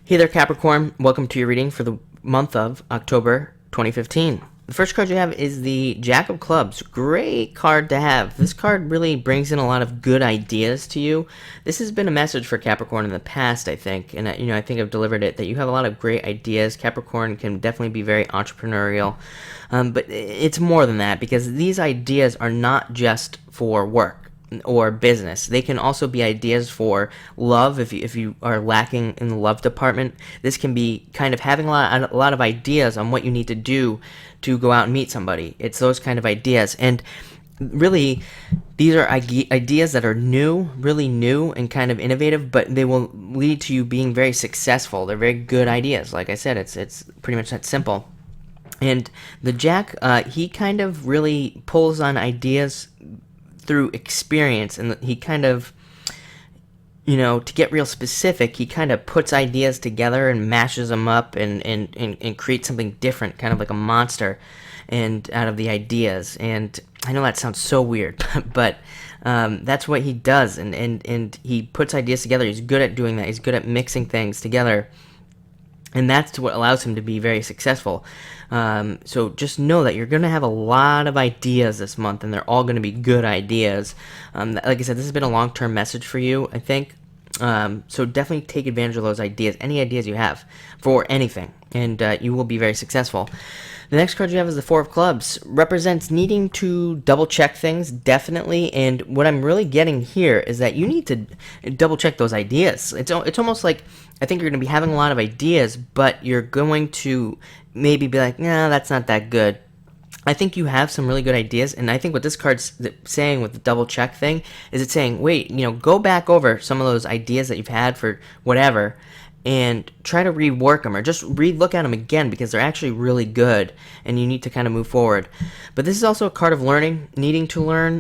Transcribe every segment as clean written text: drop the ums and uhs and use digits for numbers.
Hey there, Capricorn. Welcome to your reading for the month of October 2015. The first card you have is the Jack of Clubs. Great card to have. This card really brings in a lot of good ideas to you. This has been a message for Capricorn in the past, I think, and I think I've delivered it, that you have a lot of great ideas. Capricorn can definitely be very entrepreneurial, but it's more than that, because these ideas are not just for work or business. They can also be ideas for love. If you are lacking in the love department, this can be kind of having a lot of ideas on what you need to do to go out and meet somebody. It's those kind of ideas, and really these are ideas that are really new and kind of innovative, but they will lead to you being very successful. They're very good ideas. Like I said, it's pretty much that simple. And the Jack, he kind of really pulls on ideas through experience, and he kind of, to get real specific, he kind of puts ideas together and mashes them up and creates something different, kind of like a monster, and out of the ideas. And I know that sounds so weird, but that's what he does, and he puts ideas together. He's good at doing that. He's good at mixing things together, and that's what allows him to be very successful. So just know that you're going to have a lot of ideas this month, and they're all going to be good ideas. Like I said, this has been a long-term message for you, I think. So definitely take advantage of those ideas, any ideas you have for anything, and you will be very successful. The next card you have is the Four of Clubs. Represents needing to double-check things, definitely, and what I'm really getting here is that you need to double-check those ideas. It's almost like, I think you're going to be having a lot of ideas, but you're going to maybe be like, nah, that's not that good. I think you have some really good ideas, and I think what this card's saying with the double check thing is it's saying, wait, go back over some of those ideas that you've had for whatever and try to rework them, or just look at them again, because they're actually really good and you need to kind of move forward. But this is also a card of learning, needing to learn,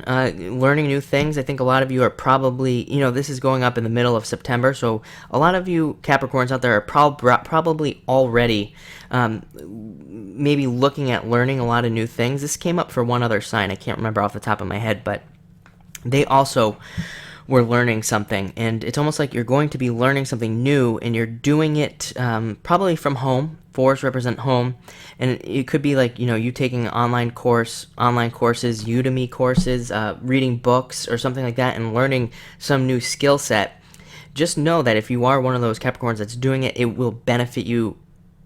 learning new things. I think a lot of you are probably, this is going up in the middle of September, so a lot of you Capricorns out there are probably already maybe looking at learning a lot of new things. This came up for one other sign. I can't remember off the top of my head, but they also were learning something, and it's almost like you're going to be learning something new, and you're doing it probably from home. Fours represent home, and it could be like, you taking an online courses, Udemy courses, reading books or something like that, and learning some new skill set. Just know that if you are one of those Capricorns that's doing it, it will benefit you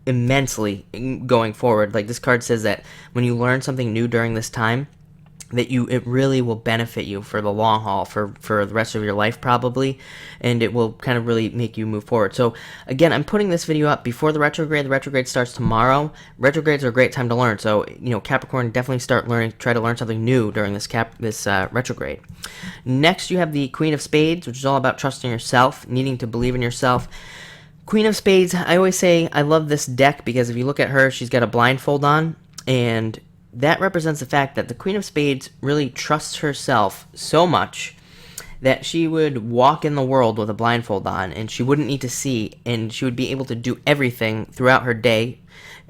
immensely going forward. Like this card says that when you learn something new during this time, that it really will benefit you for the long haul, for the rest of your life probably, and it will kind of really make you move forward. So again, I'm putting this video up before the retrograde. The retrograde starts tomorrow. Retrogrades are a great time to learn, so Capricorn, definitely try to learn something new during this retrograde. Next, you have the Queen of Spades, which is all about trusting yourself, needing to believe in yourself. Queen of Spades, I always say I love this deck because if you look at her, she's got a blindfold on, and that represents the fact that the Queen of Spades really trusts herself so much that she would walk in the world with a blindfold on, and she wouldn't need to see, and she would be able to do everything throughout her day,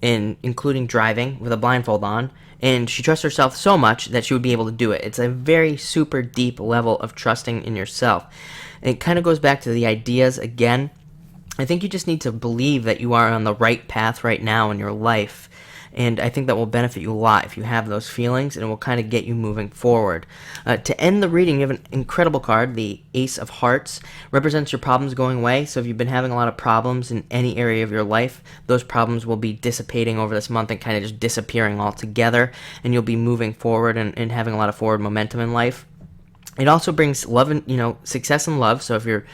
including driving with a blindfold on, and she trusts herself so much that she would be able to do it. It's a very super deep level of trusting in yourself. And it kind of goes back to the ideas again. I think you just need to believe that you are on the right path right now in your life, and I think that will benefit you a lot if you have those feelings, and it will kind of get you moving forward. To end the reading, you have an incredible card, the Ace of Hearts. Represents your problems going away, so if you've been having a lot of problems in any area of your life, those problems will be dissipating over this month and kind of just disappearing altogether, and you'll be moving forward and having a lot of forward momentum in life. It also brings love and, success in love, so if you're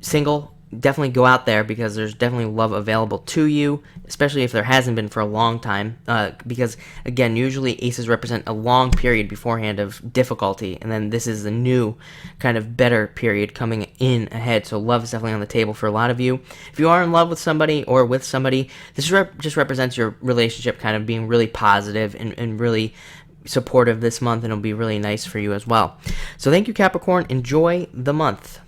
single, definitely go out there, because there's definitely love available to you, especially if there hasn't been for a long time, because again, usually aces represent a long period beforehand of difficulty, and then this is the new kind of better period coming in ahead. So love is definitely on the table for a lot of you. If you are in love with somebody or with somebody, this just represents your relationship kind of being really positive and really supportive this month, and it'll be really nice for you as well. So thank you, Capricorn. Enjoy the month.